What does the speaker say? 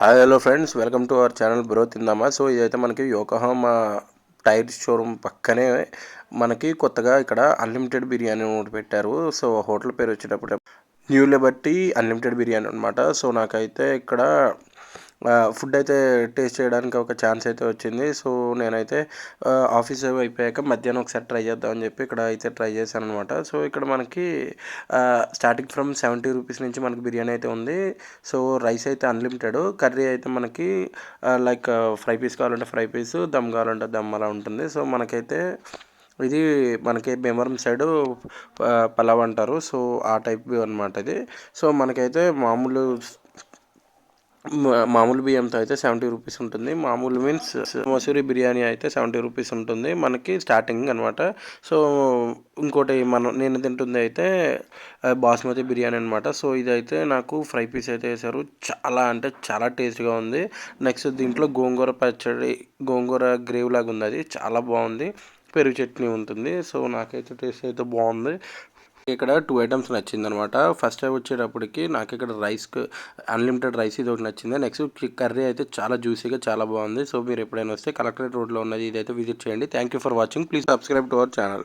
Hi hello friends, welcome to our channel bro తిందామా. So ఇదైతే మనకి యోకోహామా టైర్ షోరూమ్ పక్కనే మనకి కొత్తగా ఇక్కడ అన్లిమిటెడ్ బిర్యానీ ఒకటి పెట్టారు. సో హోటల్ పేరు వచ్చేటప్పుడు న్యూ లిబర్టీ అన్లిమిటెడ్ బిర్యానీ అనమాట. సో నాకైతే ఇక్కడ ఫుడ్ అయితే టేస్ట్ చేయడానికి ఒక ఛాన్స్ అయితే వచ్చింది. సో నేనైతే ఆఫీస్ అయిపోయాక మధ్యాహ్నం ఒకసారి ట్రై చేద్దామని చెప్పి ఇక్కడ అయితే ట్రై చేశాను అనమాట. సో ఇక్కడ మనకి స్టార్టింగ్ ఫ్రమ్ 70 రూపీస్ నుంచి మనకి బిర్యానీ అయితే ఉంది. సో రైస్ అయితే అన్లిమిటెడ్, కర్రీ అయితే మనకి లైక్ ఫ్రై పీస్ కావాలంటే ఫ్రై పీస్, దమ్ కావాలంటే దమ్ అలా ఉంటుంది. సో మనకైతే ఇది మనకి భీమవరం సైడు పలావ్ అంటారు. సో ఆ టైప్ అనమాట ఇది. సో మనకైతే మామూలు బియ్యంతో అయితే 70 రూపీస్ ఉంటుంది. మామూలు మీన్స్ మసూరి బిర్యానీ అయితే 70 రూపీస్ ఉంటుంది మనకి స్టార్టింగ్ అనమాట. సో ఇంకోటి నేను తింటుంది అయితే బాస్మతి బిర్యానీ అనమాట. సో ఇదైతే నాకు ఫ్రై పీస్ అయితే వేశారు. చాలా అంటే చాలా టేస్ట్గా ఉంది. నెక్స్ట్ దీంట్లో గోంగూర పచ్చడి, గోంగూర గ్రేవీ లాగా ఉంది, అది చాలా బాగుంది. పెరుగు చట్నీ ఉంటుంది. సో నాకైతే టేస్ట్ అయితే బాగుంది. ఇక్కడ 2 ఐటమ్స్ నచ్చిందనమాట. ఫస్ట్ వచ్చేటప్పటికి నాకు ఇక్కడ అన్లిమిటెడ్ రైస్ ఇది ఒకటి నచ్చింది. నెక్స్ట్ కర్రీ అయితే చాలా జ్యూసీగా చాలా బాగుంది. సో మీరు ఎప్పుడైనా వస్తే కలెక్టరేట్ రోడ్లో ఉన్నది ఇదైతే విజిట్ చేయండి. Thank you for watching. Please subscribe to our channel.